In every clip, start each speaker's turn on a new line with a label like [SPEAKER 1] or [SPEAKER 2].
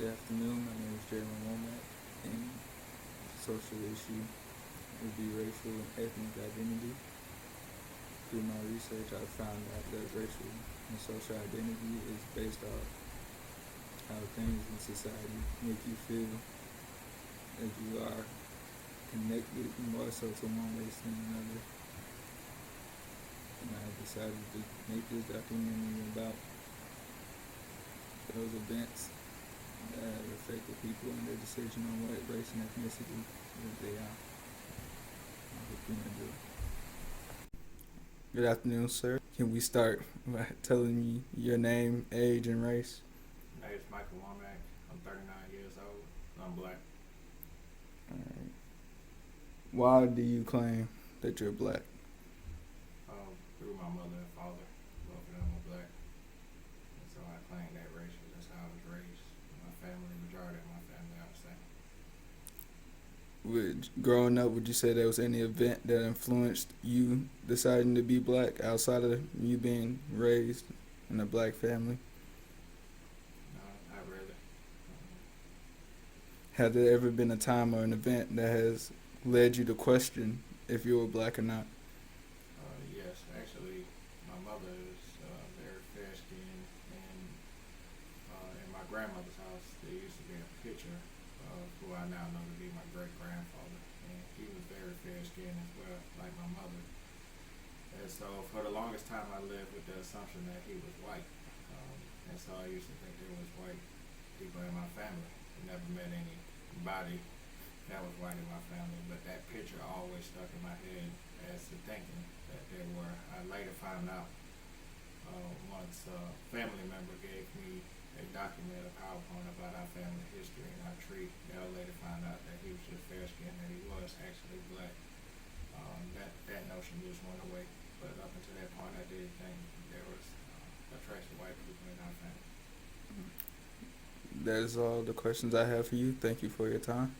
[SPEAKER 1] Good afternoon. My name is Jalen, and social issue would be racial and ethnic identity. Through my research, I found out that racial and social identity is based off how things in society make you feel as you are connected more so to one race than another. And I decided to make this documentary about those events that affect the people and their decision on what race and ethnicity that they are. I hope you enjoy. Good afternoon, sir. Can we start by telling me your name, age, and race?
[SPEAKER 2] My name is Michael Womack. I'm 39 years old. I'm black.
[SPEAKER 1] Alright. Why do you claim that you're black?
[SPEAKER 2] Through my mother and father, both of them were black. And so I claim that racial. That's how I was raised. My family, majority of my family, I would say.
[SPEAKER 1] Growing up, would you say there was any event that influenced you deciding to be black outside of you being raised in a black family?
[SPEAKER 2] No, not really.
[SPEAKER 1] Has there ever been a time or an event that has led you to question if you were black or not?
[SPEAKER 2] Yes, actually, my mother is very fair-skinned, and in my grandmother's house, there used to be a picture of who I now know to be my great-grandfather, and he was very fair-skinned as well, like my mother. And so for the longest time, I lived with the assumption that he was white, and so I used to think there was white people in my family. I never met anybody that was white in my family, but that picture always stuck in my head as to thinking that there were. I later found out once a family member gave me a document, a PowerPoint about our family history and our tree. I later found out that he was just fair-skinned, that he was actually black. That notion just went away. But up until that point, I did think there was a trace of white people in our family.
[SPEAKER 1] That is all the questions I have for you. Thank you for your time.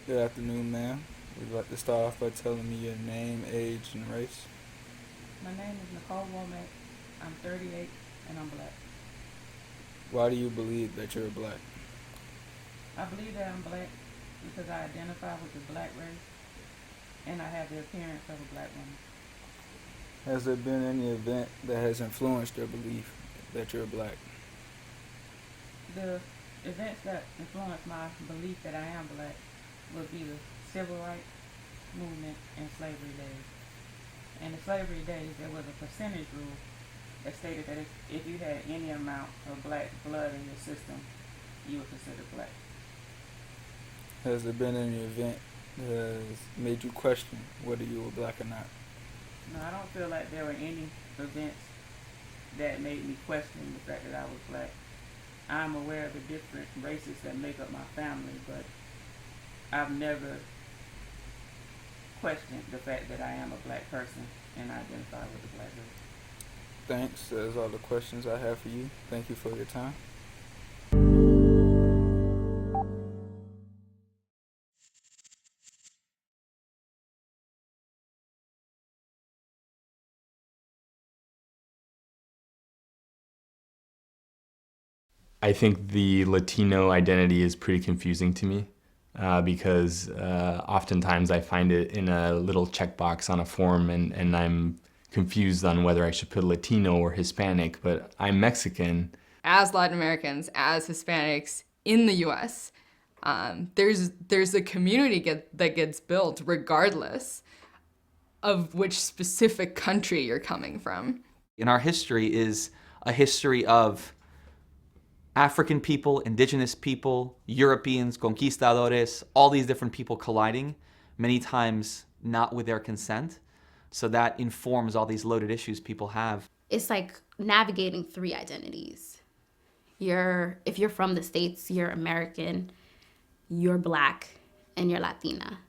[SPEAKER 1] Good afternoon, ma'am. We'd like to start off by telling me your name, age, and race.
[SPEAKER 3] My name is Nicole Womack. I'm 38 and I'm black.
[SPEAKER 1] Why do you believe that you're black?
[SPEAKER 3] I believe that I'm black because I identify with the black race and I have the appearance of a black woman.
[SPEAKER 1] Has there been any event that has influenced your belief that you're black?
[SPEAKER 3] The events that influence my belief that I am black would be the civil rights movement and slavery days. In the slavery days, there was a percentage rule that stated that if you had any amount of black blood in your system, you were considered black.
[SPEAKER 1] Has there been any event that has made you question whether you were black or not?
[SPEAKER 3] No, I don't feel like there were any events that made me question the fact that I was black. I'm aware of the different races that make up my family, but I've never questioned the fact that I am a black person and identify with the black race.
[SPEAKER 1] Thanks. That's all the questions I have for you. Thank you for your time.
[SPEAKER 4] I think the Latino identity is pretty confusing to me because oftentimes I find it in a little checkbox on a form and I'm confused on whether I should put Latino or Hispanic, but I'm Mexican.
[SPEAKER 5] As Latin Americans, as Hispanics in the US, there's a community that gets built regardless of which specific country you're coming from.
[SPEAKER 6] In our history is a history of African people, indigenous people, Europeans, conquistadores, all these different people colliding, many times not with their consent. So that informs all these loaded issues people have.
[SPEAKER 7] It's like navigating three identities. If you're from the States, you're American, you're black, and you're Latina.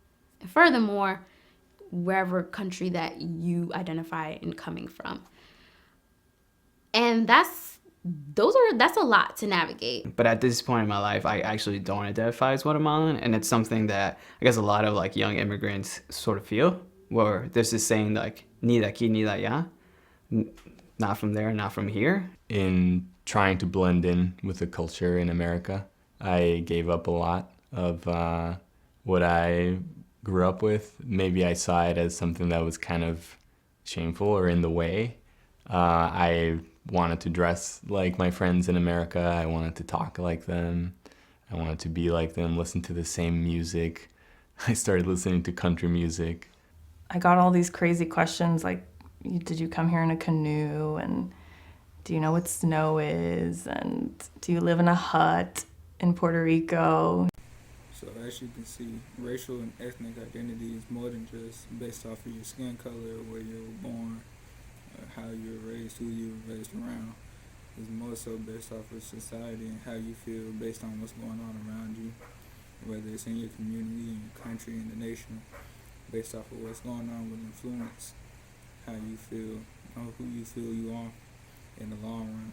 [SPEAKER 7] And furthermore, wherever country that you identify in coming from. And that's a lot to navigate.
[SPEAKER 8] But at this point in my life, I actually don't identify as Guatemalan, and it's something that I guess a lot of like young immigrants sort of feel, where there's this saying like, ni de aquí, ni de allá, not from there, not from here.
[SPEAKER 4] In trying to blend in with the culture in America. I gave up a lot of what I grew up with. Maybe I saw it as something that was kind of shameful or in the way. I wanted to dress like my friends in America. I wanted to talk like them. I wanted to be like them, listen to the same music. I started listening to country music.
[SPEAKER 9] I got all these crazy questions like, did you come here in a canoe? And do you know what snow is? And do you live in a hut in Puerto Rico?
[SPEAKER 1] So as you can see, racial and ethnic identity is more than just based off of your skin color, where you were born, how you were raised, who you were raised around. It's more so based off of society and how you feel based on what's going on around you, whether it's in your community, in your country, in the nation. Based off of what's going on will influence how you feel, or who you feel you are in the long run.